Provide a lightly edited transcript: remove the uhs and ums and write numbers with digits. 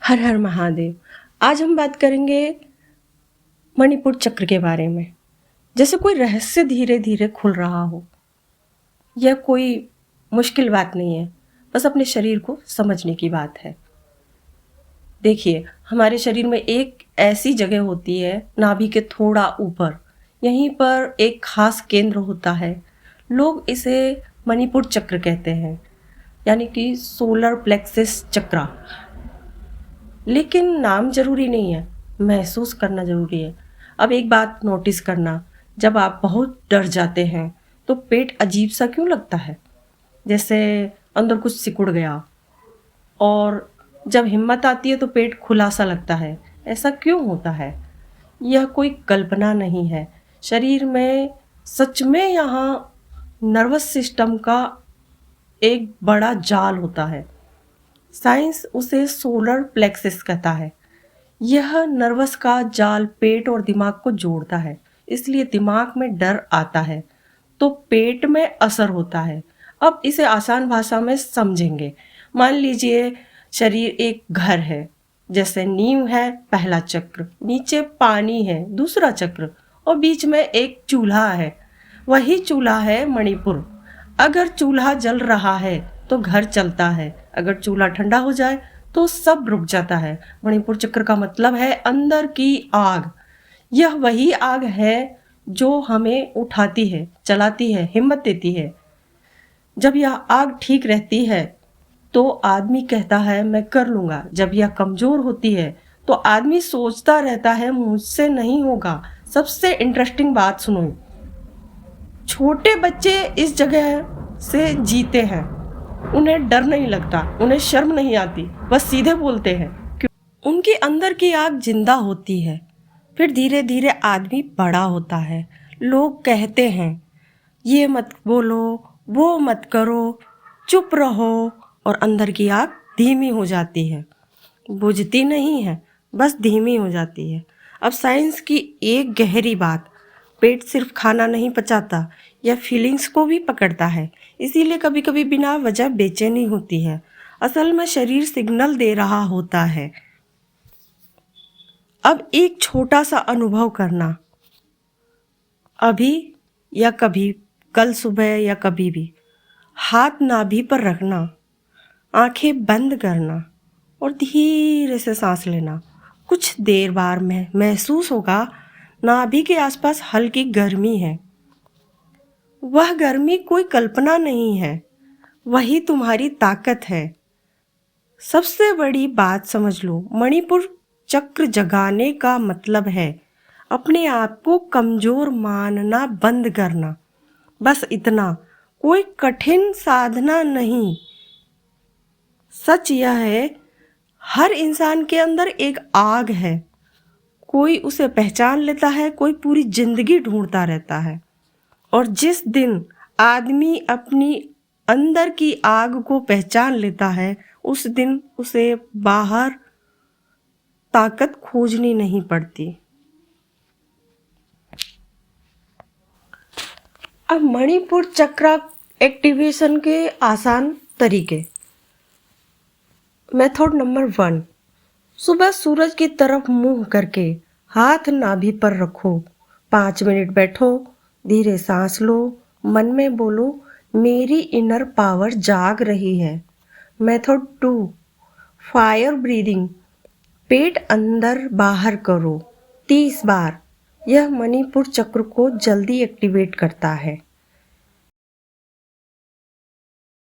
हर हर महादेव। आज हम बात करेंगे मणिपुर चक्र के बारे में। जैसे कोई रहस्य धीरे धीरे खुल रहा हो। यह कोई मुश्किल बात नहीं है, बस अपने शरीर को समझने की बात है। देखिए, हमारे शरीर में एक ऐसी जगह होती है नाभि के थोड़ा ऊपर, यहीं पर एक खास केंद्र होता है। लोग इसे मणिपुर चक्र कहते हैं, यानी कि सोलर प्लेक्सिस चक्रा। लेकिन नाम जरूरी नहीं है, महसूस करना जरूरी है। अब एक बात नोटिस करना, जब आप बहुत डर जाते हैं तो पेट अजीब सा क्यों लगता है, जैसे अंदर कुछ सिकुड़ गया। और जब हिम्मत आती है तो पेट खुला सा लगता है। ऐसा क्यों होता है? यह कोई कल्पना नहीं है। शरीर में सच में यहाँ नर्वस सिस्टम का एक बड़ा जाल होता है। साइंस उसे सोलर प्लेक्सिस कहता है। यह नर्वस का जाल पेट और दिमाग को जोड़ता है, इसलिए दिमाग में डर आता है तो पेट में असर होता है। अब इसे आसान भाषा में समझेंगे। मान लीजिए शरीर एक घर है, जैसे नींव है पहला चक्र, नीचे पानी है दूसरा चक्र, और बीच में एक चूल्हा है। वही चूल्हा है मणिपुर। अगर चूल्हा जल रहा है तो घर चलता है, अगर चूल्हा ठंडा हो जाए तो सब रुक जाता है। मणिपुर चक्र का मतलब है अंदर की आग। यह वही आग है जो हमें उठाती है, चलाती है, हिम्मत देती है। जब यह आग ठीक रहती है तो आदमी कहता है मैं कर लूंगा। जब यह कमजोर होती है तो आदमी सोचता रहता है मुझसे नहीं होगा। सबसे इंटरेस्टिंग बात सुनो, छोटे बच्चे इस जगह से जीते हैं। उन्हें डर नहीं लगता, उन्हें शर्म नहीं आती, बस सीधे बोलते हैं। उनके अंदर की आग जिंदा होती है। फिर धीरे धीरे आदमी बड़ा होता है। लोग कहते हैं ये मत बोलो, वो मत करो, चुप रहो, और अंदर की आग धीमी हो जाती है। बुझती नहीं है, बस धीमी हो जाती है। अब साइंस की एक गहरी बात, पेट सिर्फ खाना नहीं पचाता, यह फीलिंग्स को भी पकड़ता है। इसीलिए कभी कभी बिना वजह बेचैनी होती है। असल में शरीर सिग्नल दे रहा होता है। अब एक छोटा सा अनुभव करना, अभी या कभी, कल सुबह या कभी भी, हाथ नाभि पर रखना, आंखें बंद करना और धीरे से सांस लेना। कुछ देर बाद में महसूस होगा नाभि के आसपास हल्की गर्मी है। वह गर्मी कोई कल्पना नहीं है, वही तुम्हारी ताकत है। सबसे बड़ी बात समझ लो, मणिपुर चक्र जगाने का मतलब है अपने आप को कमजोर मानना बंद करना। बस इतना, कोई कठिन साधना नहीं। सच यह है, हर इंसान के अंदर एक आग है। कोई उसे पहचान लेता है, कोई पूरी जिंदगी ढूंढता रहता है। और जिस दिन आदमी अपनी अंदर की आग को पहचान लेता है, उस दिन उसे बाहर ताकत खोजनी नहीं पड़ती। अब मणिपुर चक्र एक्टिवेशन के आसान तरीके। मेथड नंबर 1, सुबह सूरज की तरफ मुंह करके हाथ नाभि पर रखो। 5 मिनट बैठो, धीरे सांस लो, मन में बोलो मेरी इनर पावर जाग रही है। मेथड 2, फायर ब्रीदिंग, पेट अंदर बाहर करो 30 बार। यह मणिपुर चक्र को जल्दी एक्टिवेट करता है।